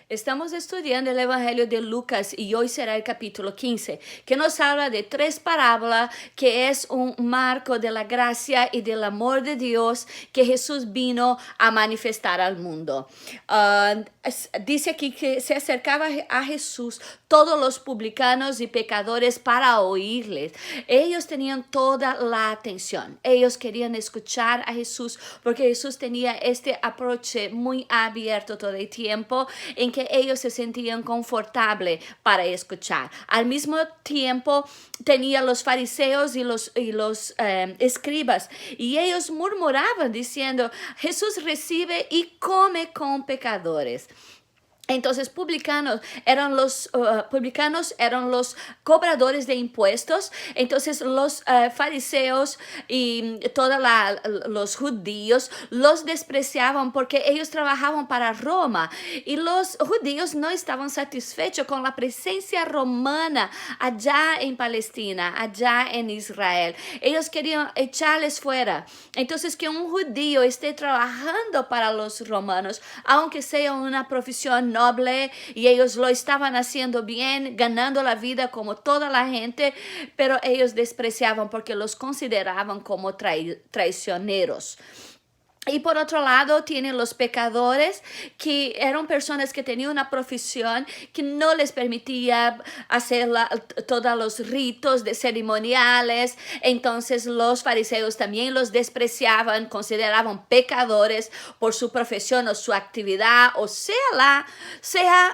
Estamos estudiando el Evangelio de Lucas y hoy será el capítulo 15, que nos habla de tres parábolas, que es un marco de la gracia y del amor de Dios que Jesús vino a manifestar al mundo. Dice aquí que se acercaba a Jesús todos los publicanos y pecadores para oírles. Ellos tenían toda la atención. Ellos querían escuchar a Jesús porque Jesús tenía este approach muy abierto todo el tiempo en que ellos se sentían confortables para escuchar. Al mismo tiempo tenía los fariseos y los escribas, y ellos murmuraban diciendo: Jesús recibe y come con pecadores. Entonces publicanos eran los cobradores de impuestos. Entonces los fariseos y todos los judíos los despreciaban porque ellos trabajaban para Roma, y los judíos no estaban satisfechos con la presencia romana allá en Palestina, allá en Israel. Ellos querían echarles fuera. Entonces, que un judío esté trabajando para los romanos, aunque sea una profesión noble, y ellos lo estaban haciendo bien, ganando la vida como toda la gente, pero ellos despreciaban porque los consideraban como traicioneros. Y por otro lado, tienen los pecadores, que eran personas que tenían una profesión que no les permitía hacer todos los ritos ceremoniales. Entonces los fariseos también los despreciaban, consideraban pecadores por su profesión o su actividad, o sea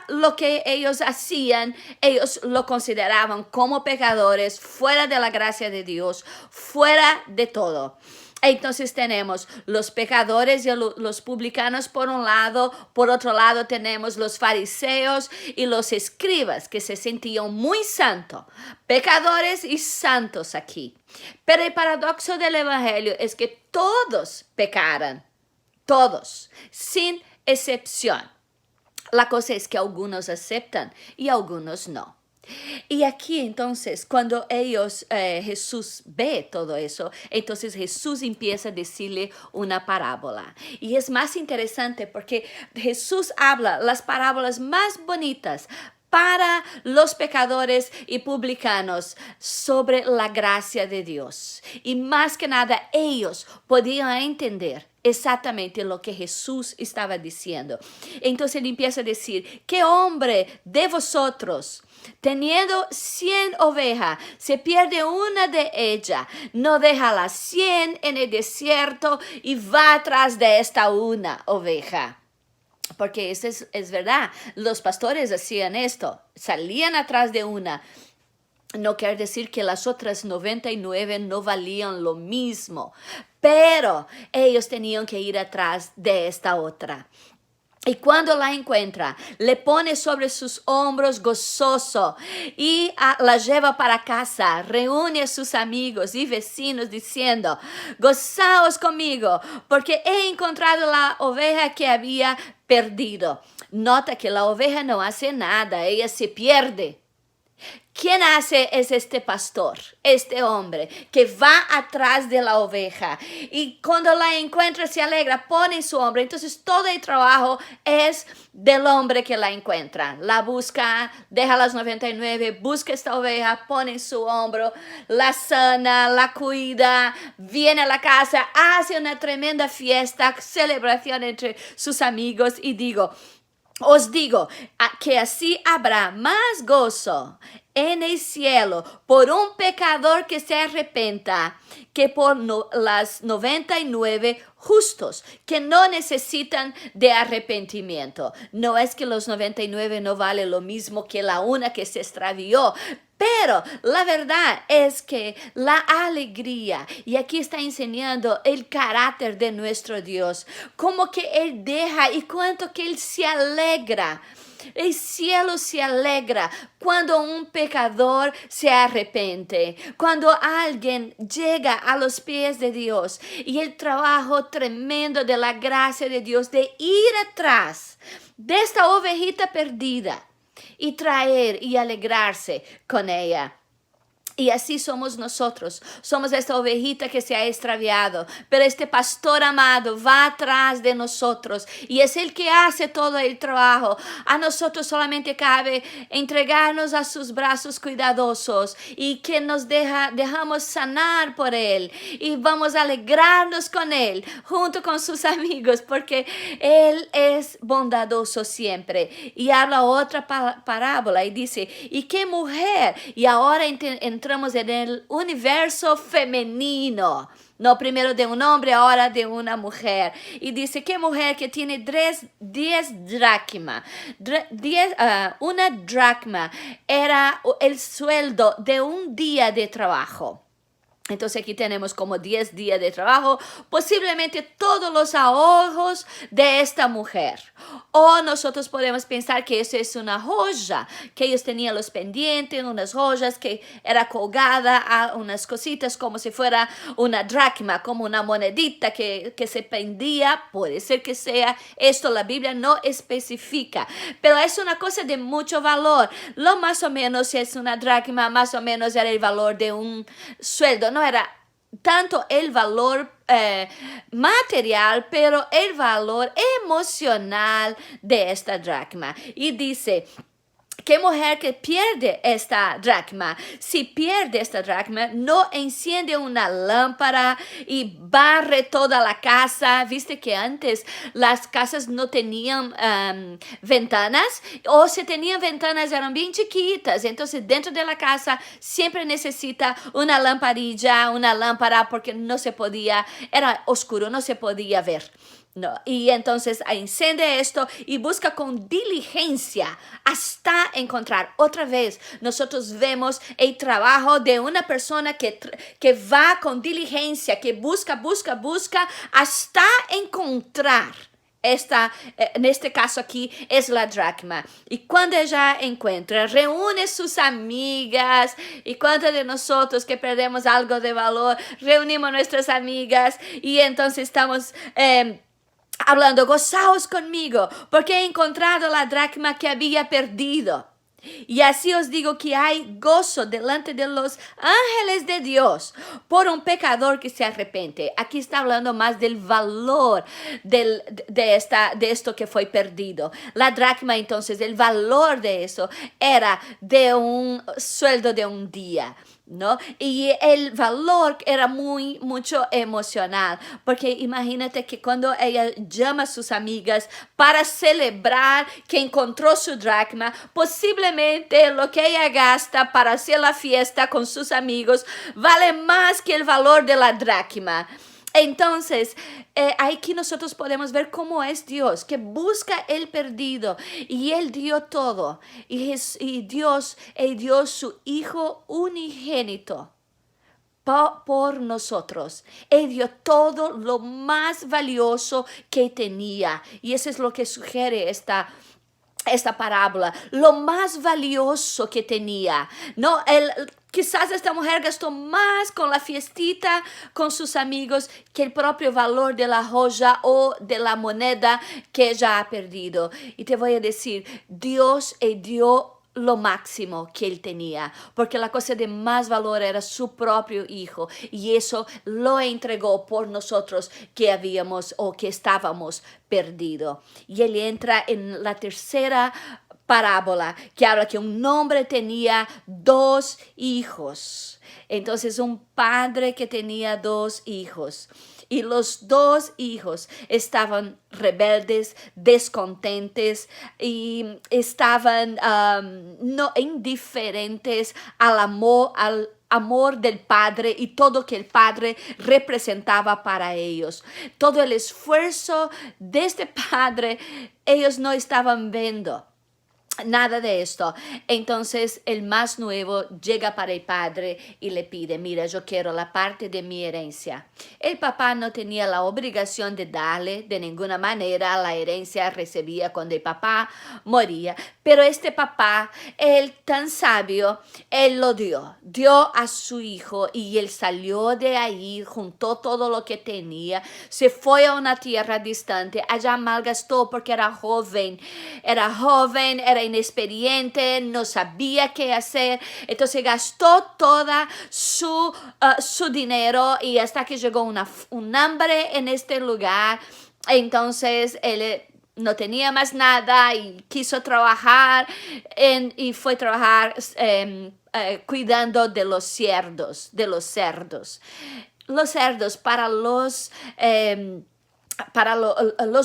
lo que ellos hacían, ellos lo consideraban como pecadores, fuera de la gracia de Dios, fuera de todo. Entonces tenemos los pecadores y los publicanos por un lado. Por otro lado tenemos los fariseos y los escribas, que se sentían muy santos, pecadores y santos aquí. Pero el paradoxo del Evangelio es que todos pecaran, todos, sin excepción. La cosa es que algunos aceptan y algunos no. Y aquí entonces, cuando Jesús ve todo eso, entonces Jesús empieza a decirle una parábola. Y es más interesante porque Jesús habla las parábolas más bonitas para los pecadores y publicanos sobre la gracia de Dios. Y más que nada, ellos podían entender exactamente lo que Jesús estaba diciendo. Entonces él empieza a decir: ¿qué hombre de vosotros, teniendo 100 ovejas, se pierde una de ellas, no deja las 100 en el desierto y va atrás de esta una oveja? Porque eso es verdad, los pastores hacían esto, salían atrás de una. No quiere decir que las otras 99 no valían lo mismo, pero ellos tenían que ir atrás de esta otra. Y cuando la encuentra, le pone sobre sus hombros gozoso y la lleva para casa. Reúne a sus amigos y vecinos diciendo: gozaos conmigo, porque he encontrado la oveja que había perdido. Nota que la oveja no hace nada, ella se pierde. ¿Quién hace? Es este pastor, este hombre que va atrás de la oveja, y cuando la encuentra se alegra, pone en su hombro. Entonces todo el trabajo es del hombre que la encuentra, la busca, deja las 99, busca esta oveja, pone en su hombro, la sana, la cuida, viene a la casa, hace una tremenda fiesta, celebración entre sus amigos. Y os digo que así habrá más gozo en el cielo por un pecador que se arrepienta que por las 99 justos que no necesitan de arrepentimiento. No es que los 99 no valen lo mismo que la una que se extravió, pero la verdad es que la alegría, y aquí está enseñando el carácter de nuestro Dios, como que Él deja y cuánto que Él se alegra. El cielo se alegra cuando un pecador se arrepiente, cuando alguien llega a los pies de Dios, y el trabajo tremendo de la gracia de Dios de ir atrás de esta ovejita perdida y traer y alegrarse con ella. Y así somos nosotros. Somos esta ovejita que se ha extraviado. Pero este pastor amado va atrás de nosotros. Y es el que hace todo el trabajo. A nosotros solamente cabe entregarnos a sus brazos cuidadosos. Y que nos dejamos sanar por él. Y vamos a alegrarnos con él. Junto con sus amigos. Porque él es bondadoso siempre. Y habla otra parábola. Y dice, ¿y qué mujer? Y ahora entramos en el universo femenino. No primero de un hombre, ahora de una mujer. Y dice, ¿qué mujer que tiene 10 dracmas? Una dracma era el sueldo de un día de trabajo. Entonces aquí tenemos como 10 días de trabajo, posiblemente todos los ahorros de esta mujer. O nosotros podemos pensar que eso es una joya, que ellos tenían los pendientes, unas joyas que era colgada a unas cositas como si fuera una dracma, como una monedita que se prendía. Puede ser que sea esto, la Biblia no especifica, pero es una cosa de mucho valor. Lo más o menos es una dracma, más o menos era el valor de un sueldo. No era tanto el valor material, pero el valor emocional de esta dracma. Y dice, ¿qué mujer que pierde esta dracma? Si pierde esta dracma, no enciende una lámpara y barre toda la casa. Viste que antes las casas no tenían ventanas, o si tenían ventanas eran bien chiquitas. Entonces dentro de la casa siempre necesita una lamparilla, una lámpara, porque no se podía, era oscuro, no se podía ver. No, y entonces enciende esto y busca con diligencia hasta encontrar. Otra vez, nosotros vemos el trabajo de una persona que va con diligencia, que busca hasta encontrar. En este caso aquí es la dracma. Y cuando ella encuentra, reúne sus amigas. Y cuántos de nosotros que perdemos algo de valor, reunimos nuestras amigas y entonces estamos hablando, gozaos conmigo, porque he encontrado la dracma que había perdido. Y así os digo que hay gozo delante de los ángeles de Dios por un pecador que se arrepiente. Aquí está hablando más del valor de esto que fue perdido. La dracma, entonces, el valor de eso era de un sueldo de un día, ¿no? Y el valor era mucho emocional, porque imagínate que cuando ella llama a sus amigas para celebrar que encontró su dracma, posiblemente lo que ella gasta para hacer la fiesta con sus amigos vale más que el valor de la dracma. Entonces, aquí nosotros podemos ver cómo es Dios, que busca el perdido, y Él dio todo, y Dios dio su Hijo unigénito por nosotros. Él dio todo lo más valioso que tenía, y eso es lo que sugiere esta parábola, lo más valioso que tenía. No, quizás esta mujer gastó más con la fiestita con sus amigos que el propio valor de la joya o de la moneda que ella ha perdido. Y te voy a decir, Dios dio lo máximo que él tenía, porque la cosa de más valor era su propio hijo, y eso lo entregó por nosotros que habíamos o que estábamos perdidos. Y él entra en la tercera parábola, que habla que un hombre tenía 2 hijos. Entonces, un padre que tenía 2 hijos. Y los 2 hijos estaban rebeldes, descontentes, y estaban no indiferentes al amor del padre y todo que el padre representaba para ellos. Todo el esfuerzo de este padre, ellos no estaban viendo nada de esto. Entonces el más nuevo llega para el padre y le pide, mira, yo quiero la parte de mi herencia. El papá no tenía la obligación de darle de ninguna manera. La herencia recibía cuando el papá moría, pero este papá, él tan sabio, él lo dio a su hijo, y él salió de ahí, juntó todo lo que tenía, se fue a una tierra distante, allá malgastó porque era joven, era era inexperiente, no sabía qué hacer, entonces gastó toda su dinero y hasta que llegó un hambre en este lugar, entonces él no tenía más nada y quiso trabajar y fue a trabajar cuidando de los cerdos, Los cerdos para los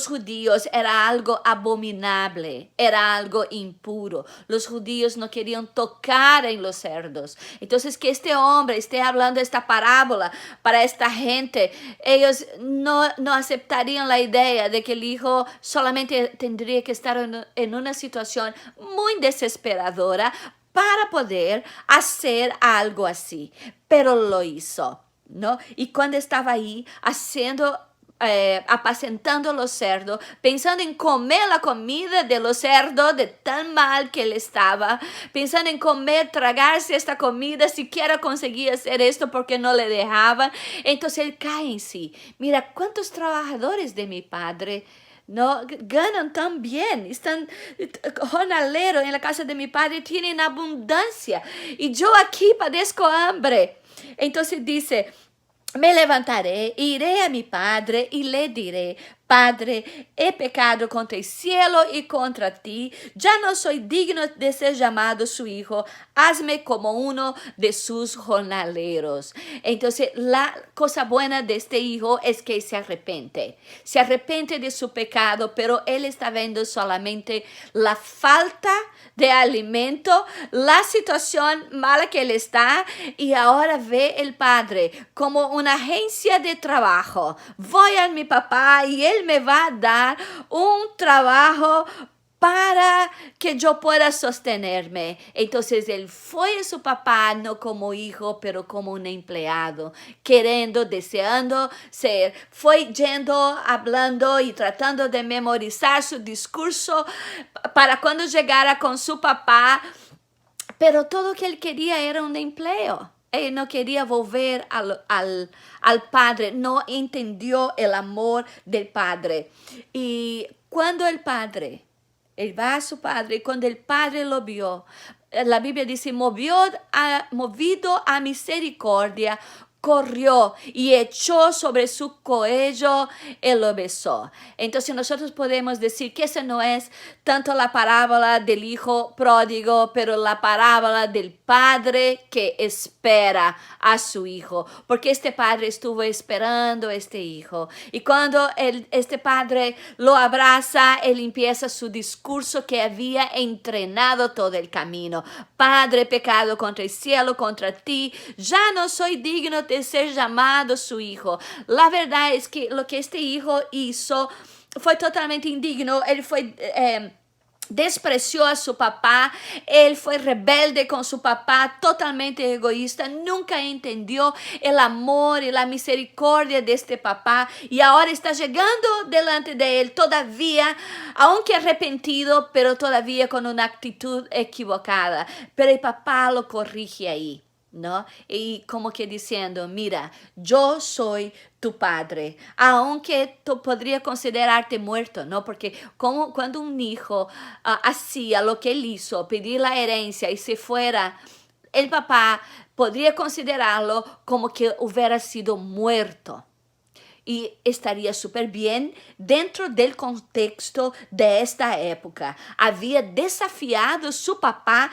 judíos era algo abominable, era algo impuro. Los judíos no querían tocar en los cerdos. Entonces, que este hombre esté hablando esta parábola para esta gente, ellos no aceptarían la idea de que el hijo solamente tendría que estar en una situación muy desesperadora para poder hacer algo así. Pero lo hizo, ¿no? Y cuando estaba ahí apacentando los cerdos, pensando en comer la comida de los cerdos de tan mal que él estaba, pensando en tragarse esta comida, siquiera conseguía hacer esto porque no le dejaban. Entonces él cae en sí. Mira, ¿cuántos trabajadores de mi padre no ganan tan bien? Están jornaleros en la casa de mi padre, tienen abundancia y yo aquí padezco hambre. Entonces dice: me levantaré, iré a mi padre y le diré: Padre, he pecado contra el cielo y contra ti, ya no soy digno de ser llamado su hijo, hazme como uno de sus jornaleros. Entonces, la cosa buena de este hijo es que se arrepiente de su pecado, pero él está viendo solamente la falta de alimento, la situación mala que él está, y ahora ve el padre como una agencia de trabajo. Voy a mi papá y él me va a dar un trabajo para que yo pueda sostenerme. Entonces él fue a su papá no como hijo, pero como un empleado, queriendo, deseando ser. Fue yendo, hablando y tratando de memorizar su discurso para cuando llegara con su papá, pero todo lo que él quería era un empleo. Él no quería volver al padre, no entendió el amor del padre. Y cuando él va a su padre, y cuando el padre lo vio, la Biblia dice: movido a misericordia, corrió y echó sobre su cuello y lo besó. Entonces nosotros podemos decir que esa no es tanto la parábola del hijo pródigo, pero la parábola del padre que espera a su hijo, porque este padre estuvo esperando a este hijo, y cuando este padre lo abraza, él empieza su discurso que había entrenado todo el camino: Padre, pecado contra el cielo, contra ti, ya no soy digno de ser llamado su hijo. La verdad es que lo que este hijo hizo fue totalmente indigno. Él despreció a su papá, él fue rebelde con su papá, totalmente egoísta, nunca entendió el amor y la misericordia de este papá, y ahora está llegando delante de él todavía, aunque arrepentido, pero todavía con una actitud equivocada. Pero el papá lo corrige ahí, ¿no? Y como que diciendo: mira, yo soy tu padre, aunque tú podría considerarte muerto, ¿no? Porque cuando un hijo hacía lo que él hizo, pedir la herencia y se fuera, el papá podría considerarlo como que hubiera sido muerto. Y estaría súper bien dentro del contexto de esta época. Había desafiado a su papá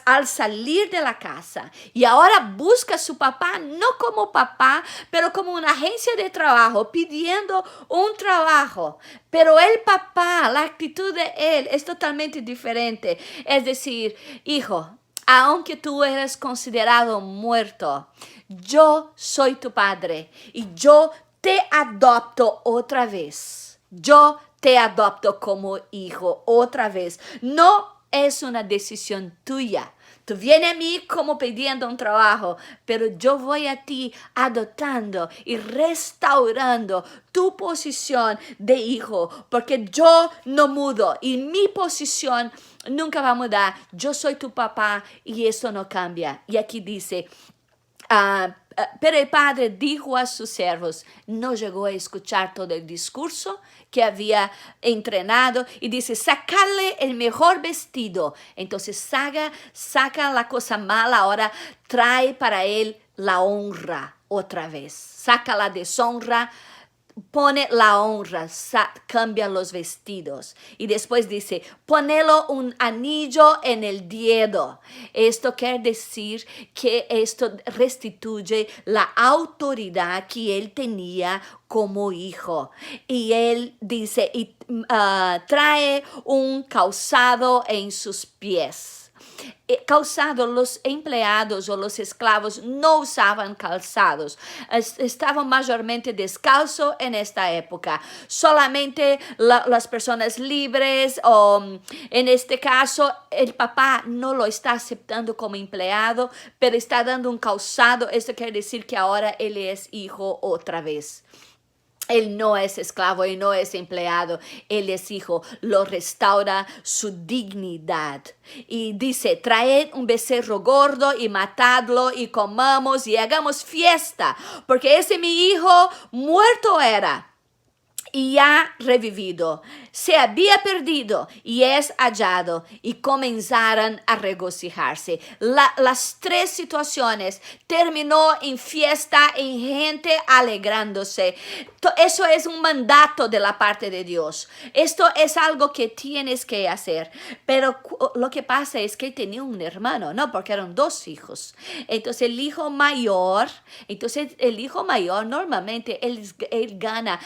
al salir de la casa. Y ahora busca a su papá no como papá, pero como una agencia de trabajo, pidiendo un trabajo. Pero el papá, la actitud de él es totalmente diferente. Es decir: hijo, aunque tú eres considerado muerto, yo soy tu padre y yo te adopto otra vez. Yo te adopto como hijo otra vez. No es una decisión tuya. Tú vienes a mí como pidiendo un trabajo, pero yo voy a ti adoptando y restaurando tu posición de hijo, porque yo no mudo y mi posición nunca va a mudar. Yo soy tu papá y eso no cambia. Y aquí dice: pero el padre dijo a sus servos, no llegó a escuchar todo el discurso que había entrenado y dice, sacarle el mejor vestido. Entonces saca la cosa mala, ahora trae para él la honra otra vez. Saca la deshonra, pone la honra, cambia los vestidos. Y después dice, ponelo un anillo en el dedo. Esto quiere decir que esto restituye la autoridad que él tenía como hijo. Y él dice, trae un calzado en sus pies. Calzado, los empleados o los esclavos no usaban calzados, estaban mayormente descalzos en esta época. Solamente las personas libres o en este caso el papá no lo está aceptando como empleado, pero está dando un calzado. Esto quiere decir que ahora él es hijo otra vez. Él no es esclavo, él no es empleado, él es hijo, lo restaura su dignidad. Y dice, traed un becerro gordo y matadlo y comamos y hagamos fiesta, porque ese mi hijo muerto era y ha revivido, se había perdido y es hallado, y comenzaron a regocijarse. Las tres situaciones terminó en fiesta, en gente alegrándose. Eso es un mandato de la parte de Dios. Esto es algo que tienes que hacer. Pero lo que pasa es que él tenía un hermano, ¿no? Porque eran dos hijos. Entonces el hijo mayor normalmente él gana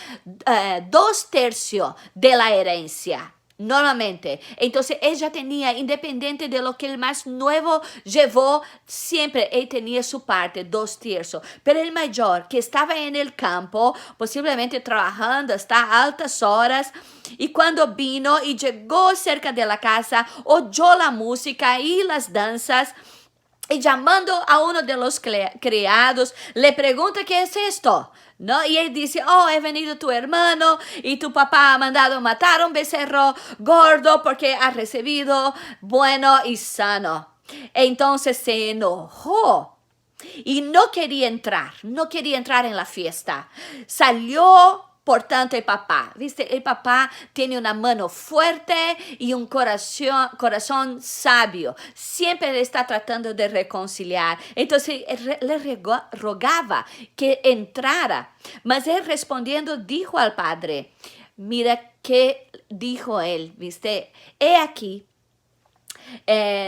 2/3 de la herencia. Normalmente. Entonces ella tenía, independiente de lo que el más nuevo llevó, siempre él tenía su parte, 2/3. Pero el mayor, que estaba en el campo, posiblemente trabajando hasta altas horas, y cuando vino y llegó cerca de la casa, oyó la música y las danzas, y llamando a uno de los criados, le pregunta, ¿qué es esto? ¿No? Y él dice, oh, he venido tu hermano y tu papá ha mandado matar un becerro gordo porque ha recibido bueno y sano. Entonces se enojó y no quería entrar en la fiesta. Salió. Por tanto, el papá, ¿viste? El papá tiene una mano fuerte y un corazón sabio. Siempre le está tratando de reconciliar. Entonces, le rogaba que entrara. Mas él respondiendo dijo al padre, mira qué dijo él, ¿viste? He aquí.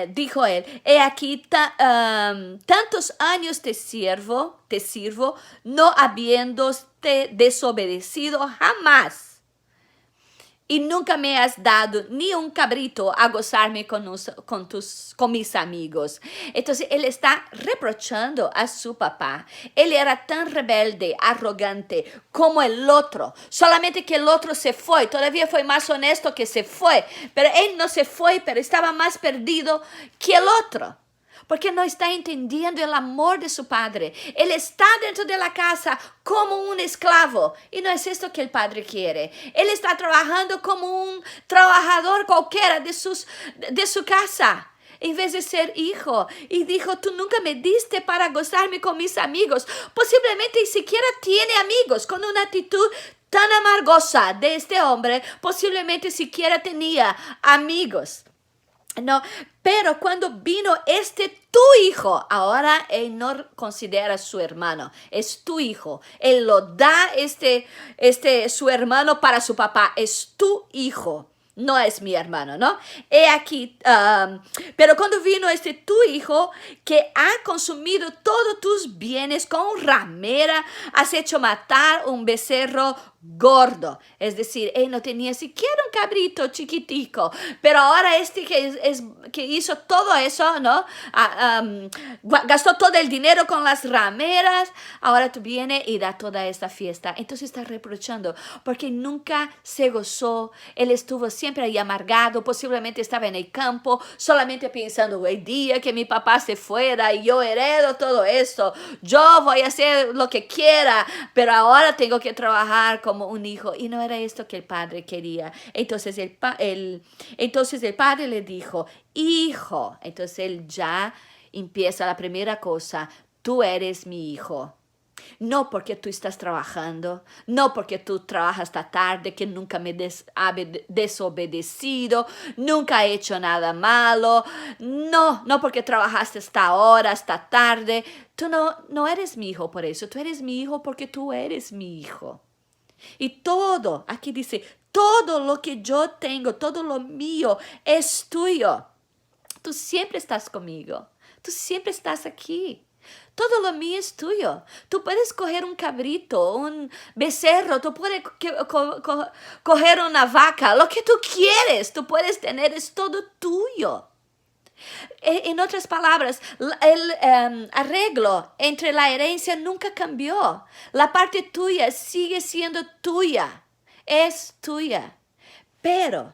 Dijo él, he aquí tantos años te sirvo, no habiéndote desobedecido jamás. Y nunca me has dado ni un cabrito a gozarme con mis amigos. Entonces él está reprochando a su papá. Él era tan rebelde, arrogante como el otro. Solamente que el otro se fue. Todavía fue más honesto que se fue. Pero él no se fue, pero estaba más perdido que el otro. Porque no está entendiendo el amor de su padre. Él está dentro de la casa como un esclavo. Y no es esto que el padre quiere. Él está trabajando como un trabajador cualquiera de su casa, en vez de ser hijo. Y dijo, tú nunca me diste para gozarme con mis amigos. Posiblemente ni siquiera tiene amigos. Con una actitud tan amargosa de este hombre, posiblemente siquiera tenía amigos. No, pero cuando vino tu hijo, ahora él no considera su hermano, es tu hijo. Él lo da su hermano para su papá, es tu hijo. No es mi hermano, ¿no? He aquí, pero cuando vino tu hijo que ha consumido todos tus bienes con ramera, has hecho matar un becerro gordo. Es decir, él no tenía siquiera un cabrito chiquitico, pero ahora que hizo todo eso, ¿no? Gastó todo el dinero con las rameras, ahora tú vienes y da toda esta fiesta. Entonces está reprochando porque nunca se gozó, él estuvo siempre ahí amargado, posiblemente estaba en el campo, solamente pensando, el día que mi papá se fuera y yo heredo todo esto, yo voy a hacer lo que quiera, pero ahora tengo que trabajar como un hijo, y no era esto que el padre quería. Entonces el padre le dijo, hijo, entonces él ya empieza la primera cosa, tú eres mi hijo. No porque tú estás trabajando, no porque tú trabajas hasta tarde, que nunca me ha desobedecido, nunca he hecho nada malo, no porque trabajaste hasta ahora, hasta tarde. Tú no eres mi hijo por eso, tú eres mi hijo porque tú eres mi hijo. Y todo, aquí dice, todo lo que yo tengo, todo lo mío es tuyo. Tú siempre estás conmigo, tú siempre estás aquí. Todo lo mío es tuyo. Tú puedes coger un cabrito, un becerro, tú puedes coger una vaca, lo que tú quieres, tú puedes tener, es todo tuyo. En otras palabras, el arreglo entre la herencia nunca cambió. La parte tuya sigue siendo tuya, es tuya. Pero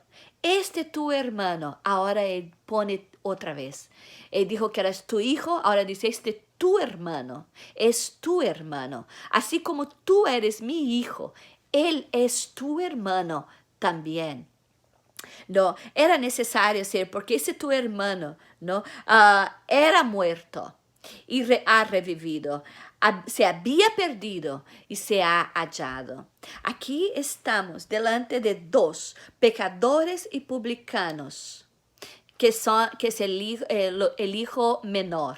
tu hermano, ahora él pone otra vez. Él dijo que eras tu hijo, ahora dice, tu hermano, es tu hermano. Así como tú eres mi hijo, él es tu hermano también. No, era necesario ser, porque ese tu hermano, ¿no? Era muerto y ha revivido. Se había perdido y se ha hallado. Aquí estamos delante de dos pecadores y publicanos, que es el hijo menor,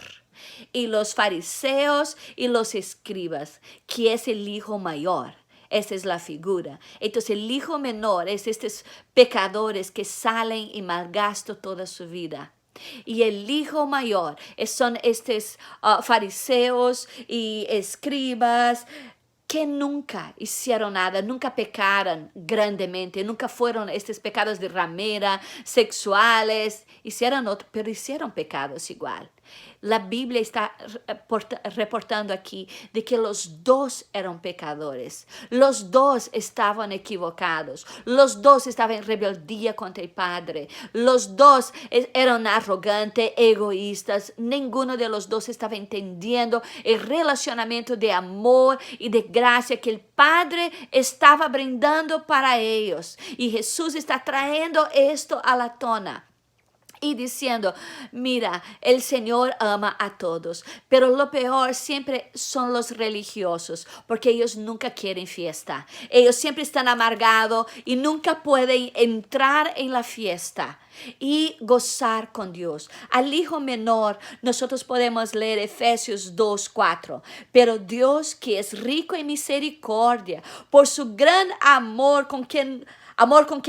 y los fariseos y los escribas, que es el hijo mayor. Esa es la figura. Entonces el hijo menor es estos pecadores que salen y malgastan toda su vida. Y el hijo mayor son estos fariseos y escribas que nunca hicieron nada, nunca pecaron grandemente, nunca fueron estos pecados de ramera, sexuales, pero hicieron pecados igual. La Biblia está reportando aquí de que los dos eran pecadores, los dos estaban equivocados, los dos estaban en rebeldía contra el Padre, los dos eran arrogantes, egoístas, ninguno de los dos estaba entendiendo el relacionamiento de amor y de gracia que el Padre estaba brindando para ellos. Y Jesús está trayendo esto a la tona y diciendo, mira, el Señor ama a todos, pero lo peor siempre son los religiosos, porque ellos nunca quieren fiesta. Ellos siempre están amargados y nunca pueden entrar en la fiesta y gozar con Dios. Al hijo menor, nosotros podemos leer Efesios 2:4. Pero Dios, que es rico en misericordia, por su gran amor con que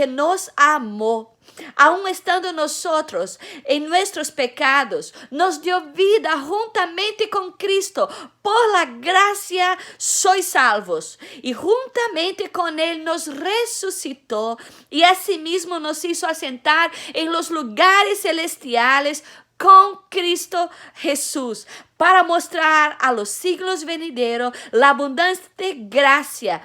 nos amó, aun estando nosotros en nuestros pecados, nos dio vida juntamente con Cristo. Por la gracia sois salvos. Y juntamente con Él nos resucitó y asimismo nos hizo asentar en los lugares celestiales con Cristo Jesús, para mostrar a los siglos venideros la abundancia de gracia,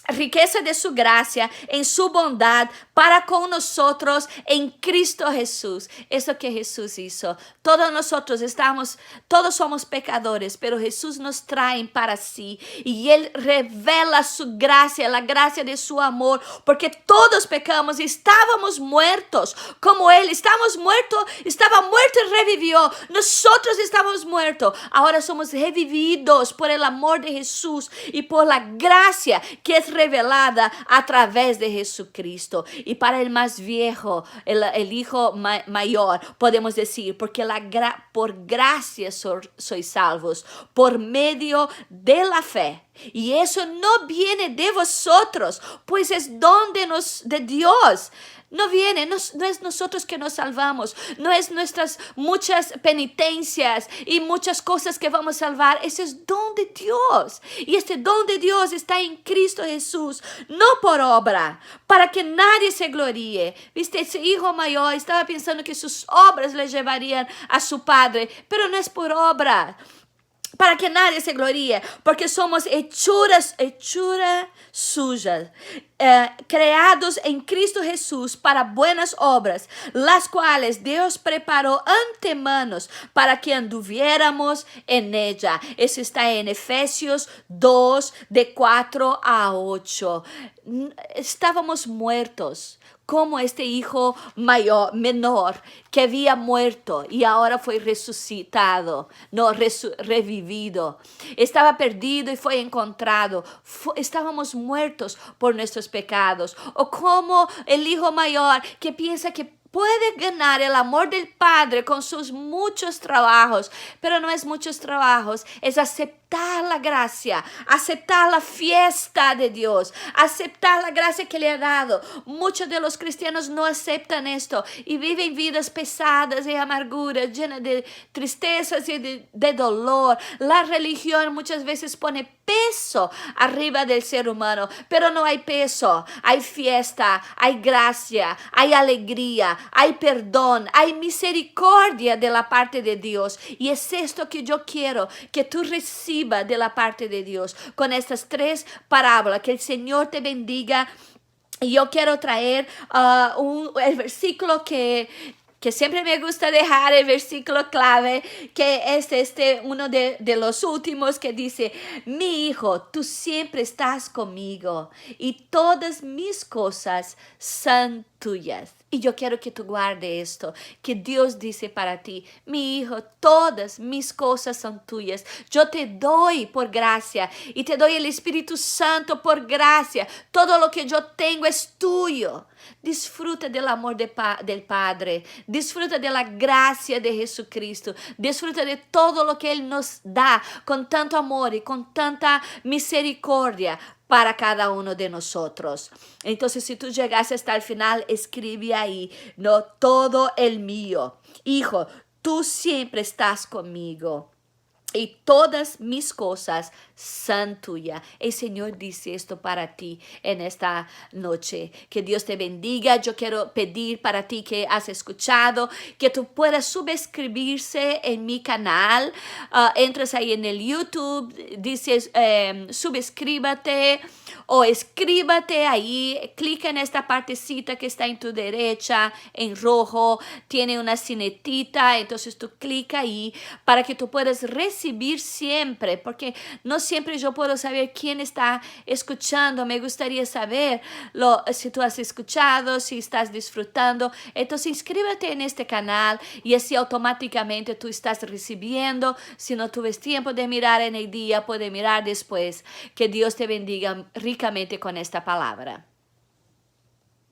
riqueza de su gracia en su bondad para con nosotros en Cristo Jesús. Eso que Jesús hizo. Todos somos pecadores, pero Jesús nos trae para sí y Él revela su gracia, la gracia de su amor, porque todos pecamos y estábamos muertos como Él. Estaba muerto y revivió. Nosotros estamos muertos. Ahora somos revividos por el amor de Jesús y por la gracia que es revelada a través de Jesucristo. Y para el más viejo, el hijo mayor, podemos decir, porque por gracia sois salvos, por medio de la fe. Y eso no viene de vosotros, pues es don de Dios. No es nosotros que nos salvamos, no es nuestras muchas penitencias y muchas cosas que vamos a salvar. Ese es don de Dios. Y este don de Dios está en Cristo Jesús, no por obra, para que nadie se gloríe. Viste, ese hijo mayor estaba pensando que sus obras le llevarían a su padre, pero no es por obra, para que nadie se gloríe, porque somos hechura suya, creados en Cristo Jesús para buenas obras, las cuales Dios preparó antemano para que anduviéramos en ella. Eso está en Efesios 2, de 4 a 8. Estábamos muertos como este hijo menor que había muerto y ahora fue resucitado, no, revivido. Estaba perdido y fue encontrado. Estábamos muertos por nuestros pecados. O como el hijo mayor que piensa que puede ganar el amor del Padre con sus muchos trabajos, pero no es muchos trabajos, es aceptar la gracia, aceptar la fiesta de Dios, aceptar la gracia que le ha dado. Muchos de los cristianos no aceptan esto y viven vidas pesadas y amarguras, llenas de tristezas y de dolor. La religión muchas veces pone peso arriba del ser humano, pero no hay peso, hay fiesta, hay gracia, hay alegría, hay perdón, hay misericordia de la parte de Dios. Y es esto que yo quiero que tú recibas de la parte de Dios con estas 3 parábolas. Que el Señor te bendiga. Y yo quiero traer el versículo que siempre me gusta dejar, el versículo clave, que es uno de los últimos, que dice: mi hijo, tú siempre estás conmigo y todas mis cosas son tuyas. Y yo quiero que tú guardes esto, que Dios dice para ti: mi hijo, todas mis cosas son tuyas. Yo te doy por gracia y te doy el Espíritu Santo por gracia. Todo lo que yo tengo es tuyo. Disfruta del amor del Padre. Disfruta de la gracia de Jesucristo. Disfruta de todo lo que Él nos da con tanto amor y con tanta misericordia para cada uno de nosotros. Entonces, si tú llegaste hasta el final, escribe ahí: no, todo el mío. Hijo, tú siempre estás conmigo y todas mis cosas son tuyas. El Señor dice esto para ti en esta noche. Que Dios te bendiga. Yo quiero pedir para ti que has escuchado, que tú puedas suscribirse en mi canal. Entras ahí en el YouTube, dices suscríbete o escríbete ahí, clica en esta partecita que está en tu derecha, en rojo, tiene una cinetita, entonces tú clica ahí para que tú puedas recibir siempre, porque no siempre yo puedo saber quién está escuchando. Me gustaría saber si tú has escuchado, si estás disfrutando. Entonces inscríbete en este canal y así automáticamente tú estás recibiendo. Si no tuviste tiempo de mirar en el día, puedes mirar después. Que Dios te bendiga ricamente con esta palabra.